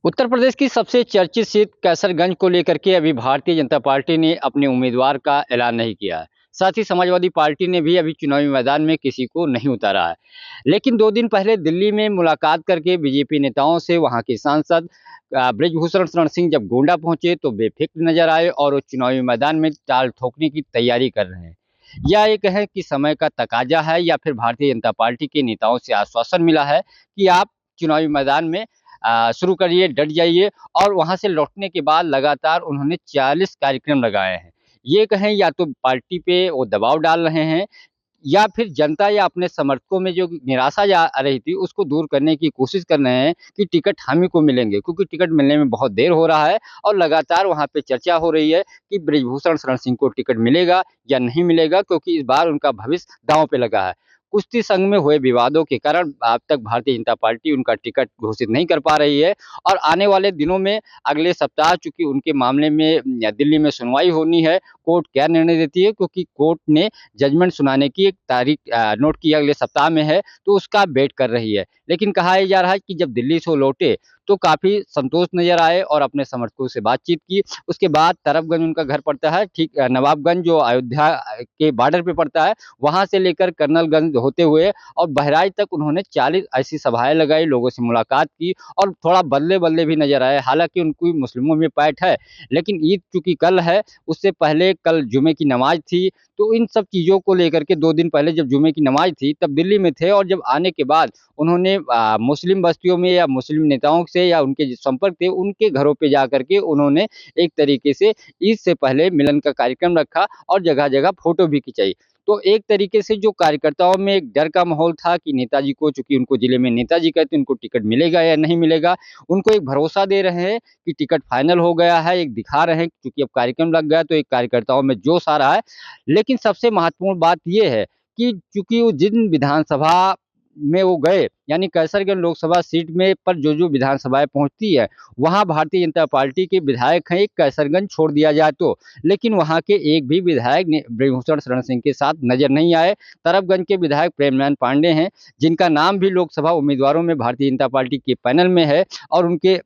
उत्तर प्रदेश की सबसे चर्चित सीट कैसरगंज को लेकर के अभी भारतीय जनता पार्टी ने अपने उम्मीदवार का ऐलान नहीं किया है। साथ ही समाजवादी पार्टी ने भी अभी चुनावी मैदान में किसी को नहीं उतारा है। लेकिन 2 दिन पहले दिल्ली में मुलाकात करके बीजेपी नेताओं से वहां के सांसद बृजभूषण शरण सिंह जब गोंडा पहुंचे तो बेफिक्र नजर आए और वो चुनावी मैदान में चाल ठोकने की तैयारी कर रहे हैं। या ये कहें कि समय का तकाजा है या फिर भारतीय जनता पार्टी के नेताओं से आश्वासन मिला है कि आप चुनावी मैदान में शुरू करिए, डट जाइए। और वहाँ से लौटने के बाद लगातार उन्होंने 40 कार्यक्रम लगाए हैं। ये कहें या तो पार्टी पे वो दबाव डाल रहे हैं या फिर जनता या अपने समर्थकों में जो निराशा जा आ रही थी उसको दूर करने की कोशिश कर रहे हैं कि टिकट हम ही को मिलेंगे, क्योंकि टिकट मिलने में बहुत देर हो रहा है और लगातार वहाँ पे चर्चा हो रही है कि बृजभूषण शरण सिंह को टिकट मिलेगा या नहीं मिलेगा, क्योंकि इस बार उनका भविष्य दांव पे लगा है। कुश्ती संघ में हुए विवादों के कारण अब तक भारतीय जनता पार्टी उनका टिकट घोषित नहीं कर पा रही है और आने वाले दिनों में अगले सप्ताह चूंकि उनके मामले में दिल्ली में सुनवाई होनी है, कोर्ट क्या निर्णय देती है, क्योंकि कोर्ट ने जजमेंट सुनाने की एक तारीख नोट की अगले सप्ताह में है, तो उसका वेट कर रही है। लेकिन कहा यह जा रहा है कि जब दिल्ली से वो लौटे तो काफ़ी संतोष नज़र आए और अपने समर्थकों से बातचीत की। उसके बाद तरफगंज उनका घर पड़ता है, ठीक नवाबगंज जो अयोध्या के बॉर्डर पे पड़ता है, वहाँ से लेकर कर्नलगंज होते हुए और बहराइच तक उन्होंने 40 ऐसी सभाएँ लगाई, लोगों से मुलाकात की और थोड़ा बदले-बदले भी नज़र आए। हालाँकि उनकी मुस्लिमों में पैठ है, लेकिन ईद चूँकि कल है, उससे पहले कल जुमे की नमाज़ थी, तो इन सब चीज़ों को लेकर के 2 दिन पहले जब जुमे की नमाज़ थी, तब दिल्ली में थे और जब आने के बाद उन्होंने मुस्लिम बस्तियों में या मुस्लिम नेताओं से या उनके जो संपर्क थे, उनके घरों पे जाकर के उन्होंने एक तरीके से ईद से पहले मिलन का कार्यक्रम रखा और जगह-जगह फ़ोटो भी खिंचाई। तो एक तरीके से जो कार्यकर्ताओं में एक डर का माहौल था कि नेताजी को, चूँकि उनको ज़िले में नेताजी कहते हैं, उनको टिकट मिलेगा या नहीं मिलेगा, उनको एक भरोसा दे रहे हैं कि टिकट फाइनल हो गया है, एक दिखा रहे हैं क्योंकि अब कार्यक्रम लग गया तो एक कार्यकर्ताओं में जोश आ रहा है। लेकिन सबसे महत्वपूर्ण बात ये है कि चूँकि वो जिन विधानसभा में वो गए, यानी कैसरगंज लोकसभा सीट में पर जो-जो विधानसभाएँ पहुँचती है, वहाँ भारतीय जनता पार्टी के विधायक हैं, एक कैसरगंज छोड़ दिया जाए तो। लेकिन वहाँ के एक भी विधायक ने बृजभूषण शरण सिंह के साथ नज़र नहीं आए। तरफगंज के विधायक प्रेमनाथ पांडेय हैं, जिनका नाम भी लोकसभा उम्मीदवारों में भारतीय जनता पार्टी के पैनल में है और उनके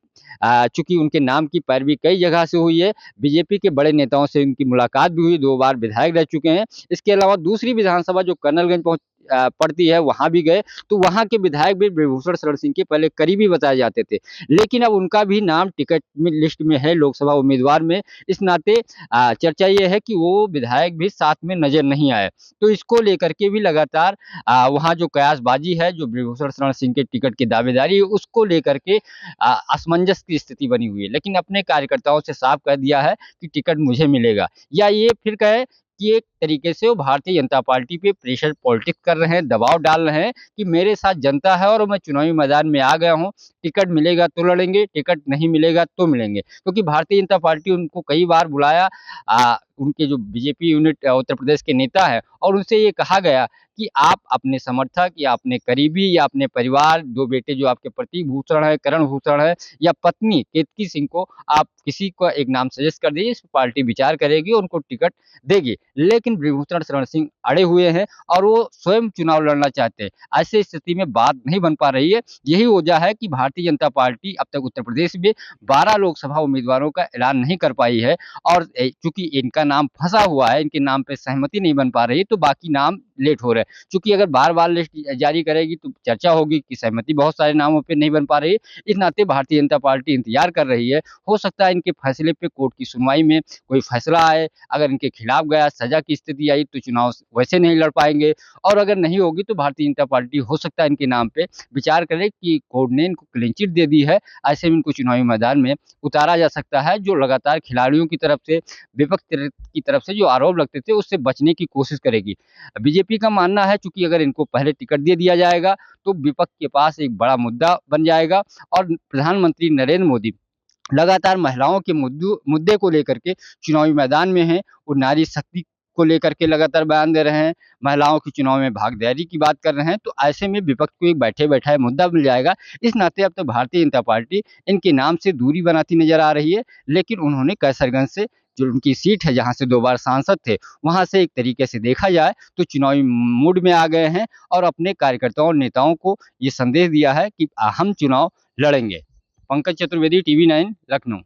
चूँकि उनके नाम की पैरवी कई जगह से हुई है, बीजेपी के बड़े नेताओं से उनकी मुलाकात भी हुई, 2 बार विधायक रह चुके हैं। इसके अलावा दूसरी विधानसभा जो कर्नलगंज पड़ती है, वहाँ भी गए, तो वहाँ के विधायक भी बृजभूषण शरण सिंह के पहले करीबी बताए जाते थे। लेकिन अब उनका भी नाम टिकट में लिस्ट में है लोकसभा उम्मीदवार में, इस नाते चर्चा ये है कि वो विधायक भी साथ में नज़र नहीं आए। तो इसको लेकर के भी लगातार वहाँ जो कयासबाजी है, जो बृजभूषण शरण सिंह के टिकट की दावेदारी है, उसको लेकर के असमंजस की स्थिति बनी हुई है। लेकिन अपने कार्यकर्ताओं से साफ कह दिया है कि टिकट मुझे मिलेगा, या ये फिर कहे कि एक तरीके से वो भारतीय जनता पार्टी पे प्रेशर पॉलिटिक्स कर रहे हैं, दबाव डाल रहे हैं कि मेरे साथ जनता है और मैं चुनावी मैदान में आ गया हूँ, टिकट मिलेगा तो लड़ेंगे, टिकट नहीं मिलेगा तो मिलेंगे। क्योंकि भारतीय जनता पार्टी उनको कई बार बुलाया, उनके जो बीजेपी यूनिट उत्तर प्रदेश के नेता हैं और उनसे ये कहा गया कि आप अपने समर्थक या अपने करीबी या अपने परिवार, 2 बेटे जो आपके प्रतीक भूषण है, करण भूषण है या पत्नी केतकी सिंह को आप किसी का एक नाम सजेस्ट कर दीजिए, इस पे पार्टी विचार करेगी, उनको टिकट देगी। लेकिन बृजभूषण शरण सिंह अड़े हुए हैं और वो स्वयं चुनाव लड़ना चाहते हैं। ऐसी स्थिति में बात नहीं बन पा रही है। यही वजह है कि भारतीय जनता पार्टी अब तक उत्तर प्रदेश में 12 लोकसभा उम्मीदवारों का ऐलान नहीं कर पाई है और चूँकि इनका नाम फँसा हुआ है, इनके नाम पे सहमति नहीं बन पा रही, तो बाकी नाम लेट हो रहे हैं। चूँकि अगर बार-बार लिस्ट जारी करेगी तो चर्चा होगी कि सहमति बहुत सारे नामों पे नहीं बन पा रही है। इस नाते भारतीय जनता पार्टी इंतज़ार कर रही है। हो सकता है इनके फैसले पे कोर्ट की सुनवाई में कोई फैसला आए, अगर इनके खिलाफ गया, सज़ा की स्थिति आई तो चुनाव वैसे नहीं लड़ पाएँगे और अगर नहीं होगी तो भारतीय जनता पार्टी हो सकता है इनके नाम पे विचार करे कि कोर्ट ने इनको क्लीन चिट दे दी है, ऐसे में इनको चुनावी मैदान में उतारा जा सकता है, जो लगातार खिलाड़ियों की तरफ से, विपक्ष की तरफ से जो आरोप लगते थे उससे बचने की कोशिश करेगी। बीजेपी का मानना है चूँकि अगर इनको पहले टिकट दे दिया जाएगा, तो विपक्ष के पास एक बड़ा मुद्दा बन जाएगा और प्रधानमंत्री नरेंद्र मोदी लगातार महिलाओं के मुद्दे को लेकर के चुनावी मैदान में हैं। वो नारी शक्ति को लेकर के लगातार बयान दे रहे हैं, महिलाओं की चुनाव में भागीदारी की बात कर रहे हैं, तो ऐसे में विपक्ष को एक बैठे-बैठाए मुद्दा मिल जाएगा। इस नाते अब तक भारतीय जनता पार्टी इनके नाम से दूरी बनाती नज़र आ रही है, लेकिन उन्होंने कैसरगंज से जो उनकी सीट है, जहाँ से 2 बार सांसद थे, वहाँ से एक तरीके से देखा जाए तो चुनावी मूड में आ गए हैं और अपने कार्यकर्ताओं और नेताओं को ये संदेश दिया है कि हम चुनाव लड़ेंगे। पंकज चतुर्वेदी, टीवी 9 लखनऊ।